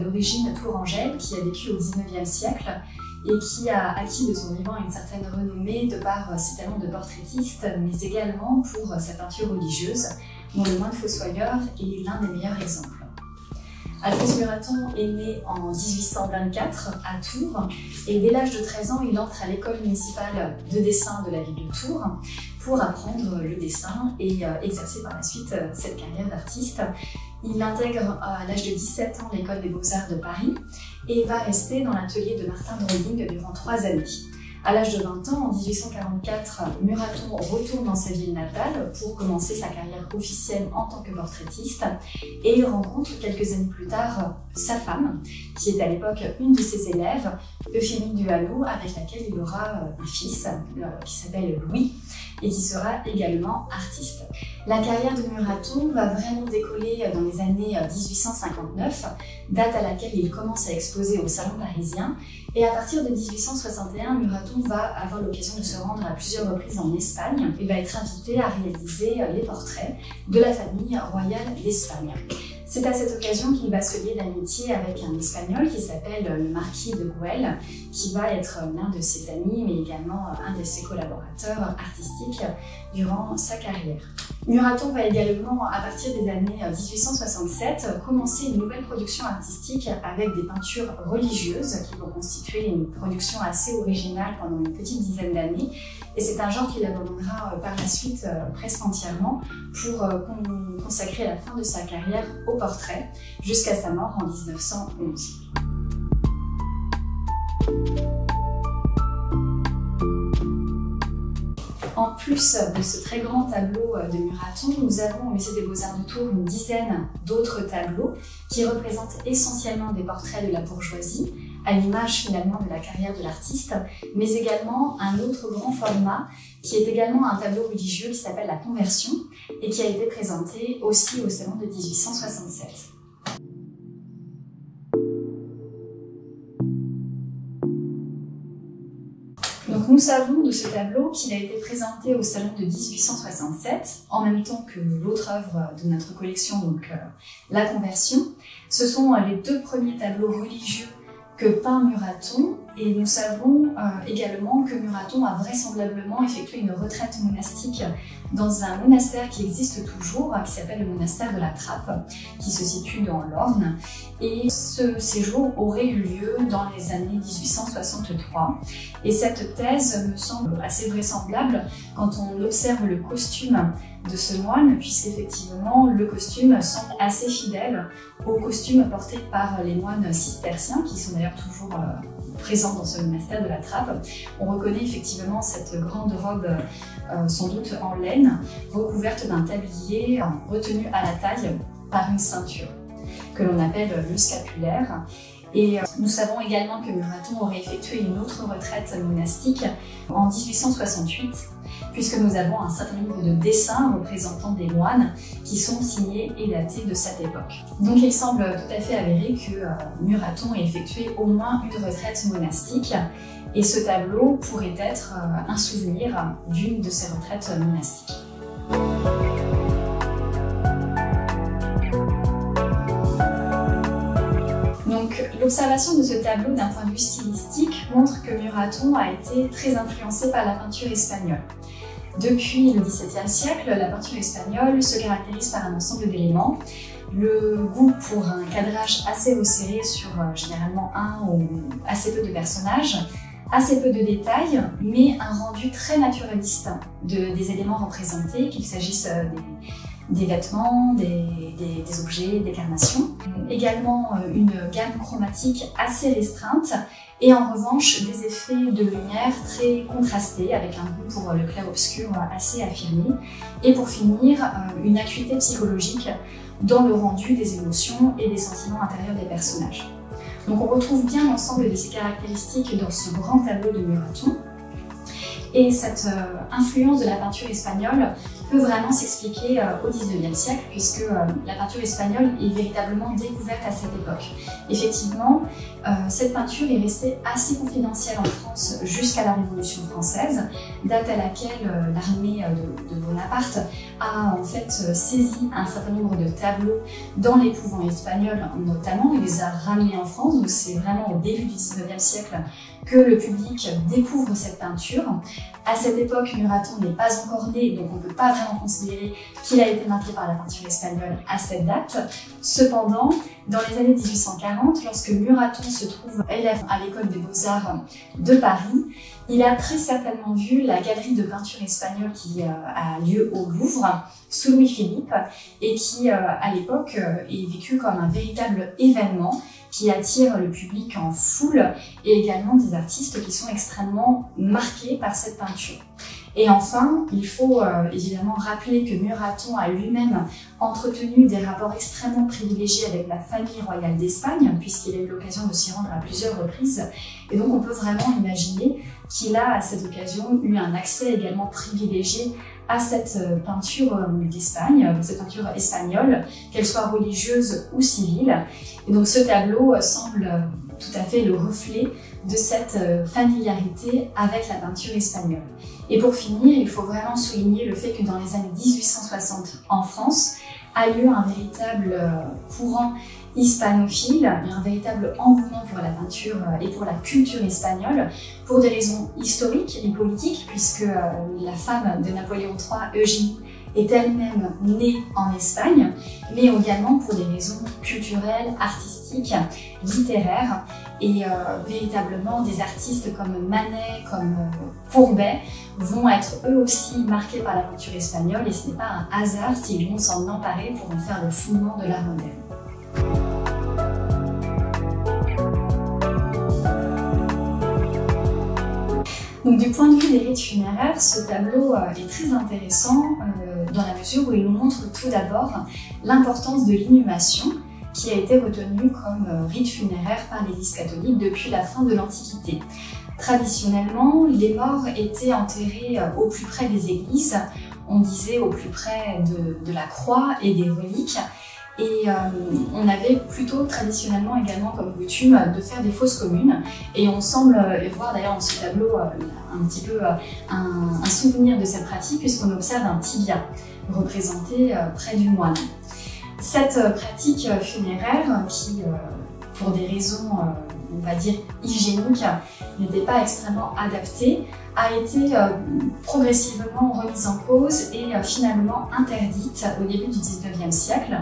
d'origine tourangelle qui a vécu au XIXe siècle et qui a acquis de son vivant une certaine renommée de par ses talents de portraitiste, mais également pour sa peinture religieuse, dont le Moine Fossoyeur est l'un des meilleurs exemples. Alphonse Muraton est né en 1824 à Tours et dès l'âge de 13 ans, il entre à l'école municipale de dessin de la ville de Tours pour apprendre le dessin et exercer par la suite cette carrière d'artiste. Il intègre à l'âge de 17 ans l'école des Beaux-Arts de Paris et va rester dans l'atelier de Martin Drolling durant 3 années. À l'âge de 20 ans, en 1844, Muraton retourne dans sa ville natale pour commencer sa carrière officielle en tant que portraitiste et il rencontre quelques années plus tard sa femme, qui est à l'époque une de ses élèves, Euphémie Duhalot, avec laquelle il aura un fils qui s'appelle Louis et qui sera également artiste. La carrière de Muraton va vraiment décoller dans les années 1859, date à laquelle il commence à exposer au Salon parisien. Et à partir de 1861, Muraton va avoir l'occasion de se rendre à plusieurs reprises en Espagne et va être invité à réaliser les portraits de la famille royale d'Espagne. C'est à cette occasion qu'il va se lier d'amitié avec un Espagnol qui s'appelle le marquis de Güell, qui va être l'un de ses amis, mais également un de ses collaborateurs artistiques durant sa carrière. Muraton va également, à partir des années 1867, commencer une nouvelle production artistique avec des peintures religieuses qui vont constituer une production assez originale pendant une petite dizaine d'années. Et c'est un genre qu'il abandonnera par la suite presque entièrement pour consacrer la fin de sa carrière au portrait jusqu'à sa mort en 1911. En plus de ce très grand tableau de Muraton, nous avons au Musée des Beaux-Arts de Tours une dizaine d'autres tableaux qui représentent essentiellement des portraits de la bourgeoisie, à l'image finalement de la carrière de l'artiste, mais également un autre grand format qui est également un tableau religieux qui s'appelle La Conversion et qui a été présenté aussi au Salon de 1867. Donc nous savons de ce tableau qu'il a été présenté au Salon de 1867, en même temps que l'autre œuvre de notre collection, donc La Conversion. Ce sont les 2 premiers tableaux religieux que peint Muraton, et nous savons également que Muraton a vraisemblablement effectué une retraite monastique dans un monastère qui existe toujours, qui s'appelle le monastère de la Trappe, qui se situe dans l'Orne. Et ce séjour aurait eu lieu dans les années 1863. Et cette thèse me semble assez vraisemblable quand on observe le costume de ce moine, puisqu'effectivement le costume semble assez fidèle au costume porté par les moines cisterciens, qui sont d'ailleurs toujours présents dans ce monastère de la Trappe. On reconnaît effectivement cette grande robe, sans doute en laine, recouverte d'un tablier retenu à la taille par une ceinture, que l'on appelle le scapulaire. Et nous savons également que Muraton aurait effectué une autre retraite monastique en 1868, puisque nous avons un certain nombre de dessins représentant des moines qui sont signés et datés de cette époque. Donc il semble tout à fait avéré que Muraton ait effectué au moins une retraite monastique, et ce tableau pourrait être un souvenir d'une de ces retraites monastiques. L'observation de ce tableau d'un point de vue stylistique montre que Muraton a été très influencé par la peinture espagnole. Depuis le XVIIe siècle, la peinture espagnole se caractérise par un ensemble d'éléments. Le goût pour un cadrage assez resserré sur généralement un ou assez peu de personnages, assez peu de détails, mais un rendu très naturaliste des éléments représentés, qu'il s'agisse des vêtements, des objets, des carnations. Également une gamme chromatique assez restreinte et en revanche des effets de lumière très contrastés avec un goût pour le clair-obscur assez affirmé. Et pour finir, une acuité psychologique dans le rendu des émotions et des sentiments intérieurs des personnages. Donc on retrouve bien l'ensemble de ces caractéristiques dans ce grand tableau de Muraton. Et cette influence de la peinture espagnole peut vraiment s'expliquer au XIXe siècle, puisque la peinture espagnole est véritablement découverte à cette époque. Effectivement, cette peinture est restée assez confidentielle en France jusqu'à la Révolution française, date à laquelle l'armée de Bonaparte a en fait saisi un certain nombre de tableaux dans les couvents espagnols notamment, il les a ramenés en France, donc c'est vraiment au début du XIXe siècle que le public découvre cette peinture. À cette époque, Muraton n'est pas encore né, donc on ne peut pas vraiment considérer qu'il a été marqué par la peinture espagnole à cette date. Cependant, dans les années 1840, lorsque Muraton se trouve élève à l'école des Beaux-Arts de Paris, il a très certainement vu la galerie de peinture espagnole qui a lieu au Louvre, sous Louis-Philippe, et qui, à l'époque, est vécue comme un véritable événement qui attire le public en foule et également des artistes qui sont extrêmement marqués par cette peinture. Et enfin, il faut évidemment rappeler que Muraton a lui-même entretenu des rapports extrêmement privilégiés avec la famille royale d'Espagne, puisqu'il a eu l'occasion de s'y rendre à plusieurs reprises. Et donc on peut vraiment imaginer qu'il a à cette occasion eu un accès également privilégié à cette peinture d'Espagne, cette peinture espagnole, qu'elle soit religieuse ou civile. Et donc ce tableau semble tout à fait le reflet de cette familiarité avec la peinture espagnole. Et pour finir, il faut vraiment souligner le fait que dans les années 1860 en France a lieu un véritable courant hispanophile, un véritable engouement pour la peinture et pour la culture espagnole, pour des raisons historiques et politiques, puisque la femme de Napoléon III, Eugénie, est elle-même née en Espagne, mais également pour des raisons culturelles, artistiques, littéraires, et véritablement des artistes comme Manet, comme Courbet vont être eux aussi marqués par la peinture espagnole, et ce n'est pas un hasard s'ils vont s'en emparer pour en faire le fondement de l'art moderne. Donc, du point de vue des rites funéraires, ce tableau est très intéressant dans la mesure où il nous montre tout d'abord l'importance de l'inhumation qui a été retenue comme rite funéraire par l'Église catholique depuis la fin de l'Antiquité. Traditionnellement, les morts étaient enterrés au plus près des églises, on disait au plus près de la croix et des reliques. Et on avait plutôt traditionnellement également comme coutume de faire des fosses communes. Et on semble voir d'ailleurs dans ce tableau un petit peu un souvenir de cette pratique, puisqu'on observe un tibia représenté près du moine. Cette pratique funéraire qui, pour des raisons, on va dire, hygiéniques, n'était pas extrêmement adaptée, a été progressivement remise en cause et finalement interdite au début du XIXe siècle.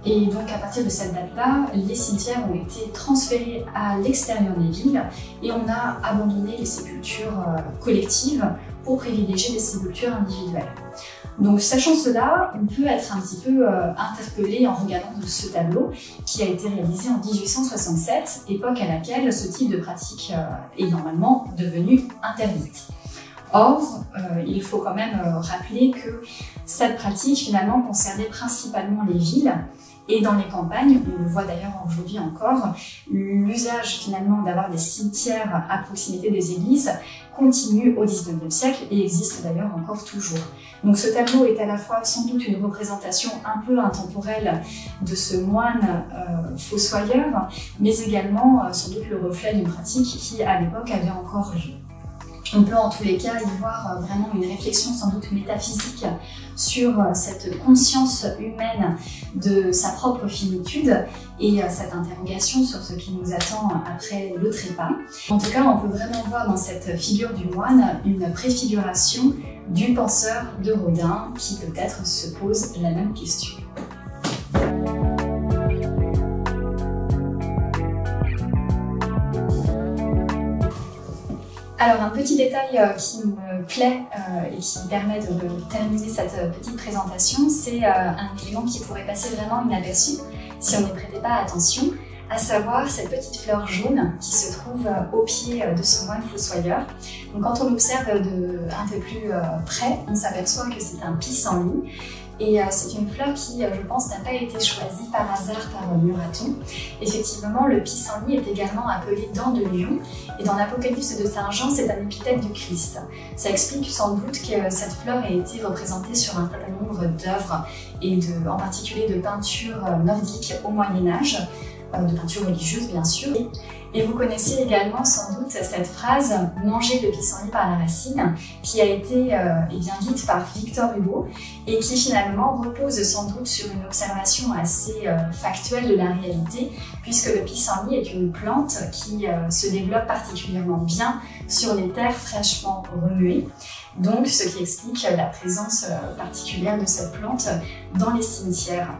Et donc à partir de cette date-là, les cimetières ont été transférés à l'extérieur des villes et on a abandonné les sépultures collectives pour privilégier les sépultures individuelles. Donc sachant cela, on peut être un petit peu interpellé en regardant ce tableau qui a été réalisé en 1867, époque à laquelle ce type de pratique est normalement devenu interdite. Or, il faut quand même rappeler que cette pratique finalement concernait principalement les villes. Et dans les campagnes, on le voit d'ailleurs aujourd'hui encore, l'usage finalement d'avoir des cimetières à proximité des églises continue au XIXe siècle et existe d'ailleurs encore toujours. Donc ce tableau est à la fois sans doute une représentation un peu intemporelle de ce moine fossoyeur, mais également sans doute le reflet d'une pratique qui à l'époque avait encore lieu. On peut en tous les cas y voir vraiment une réflexion sans doute métaphysique sur cette conscience humaine de sa propre finitude et cette interrogation sur ce qui nous attend après le trépas. En tout cas, on peut vraiment voir dans cette figure du moine une préfiguration du penseur de Rodin qui peut-être se pose la même question. Alors un petit détail qui me plaît et qui me permet de terminer cette petite présentation, c'est un élément qui pourrait passer vraiment inaperçu si on n'y prêtait pas attention, à savoir cette petite fleur jaune qui se trouve au pied de ce moine fossoyeur. Donc quand on l'observe un peu plus près, on s'aperçoit que c'est un pissenlit Et c'est une fleur qui, je pense, n'a pas été choisie par hasard par Muraton. Effectivement, le pissenlit est également appelé dent de lion, et dans l'Apocalypse de Saint Jean, c'est un épithète du Christ. Ça explique sans doute que cette fleur ait été représentée sur un certain nombre d'œuvres, et en particulier de peintures nordiques au Moyen-Âge, de peintures religieuses bien sûr. Et vous connaissez également sans doute cette phrase « manger le pissenlit par la racine » qui a été dite par Victor Hugo et qui finalement repose sans doute sur une observation assez factuelle de la réalité, puisque le pissenlit est une plante qui se développe particulièrement bien sur les terres fraîchement remuées. Donc, ce qui explique la présence particulière de cette plante dans les cimetières.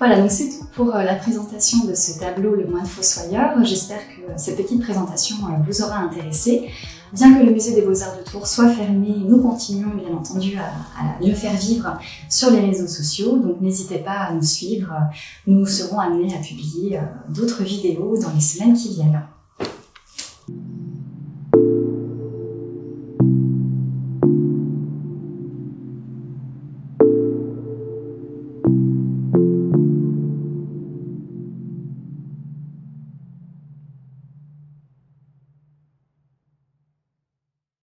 Voilà, donc c'est tout pour la présentation de ce tableau Le Moine Fossoyeur. J'espère que cette petite présentation vous aura intéressé. Bien que le musée des Beaux-Arts de Tours soit fermé, nous continuons bien entendu à le faire vivre sur les réseaux sociaux, donc n'hésitez pas à nous suivre. Nous serons amenés à publier d'autres vidéos dans les semaines qui viennent.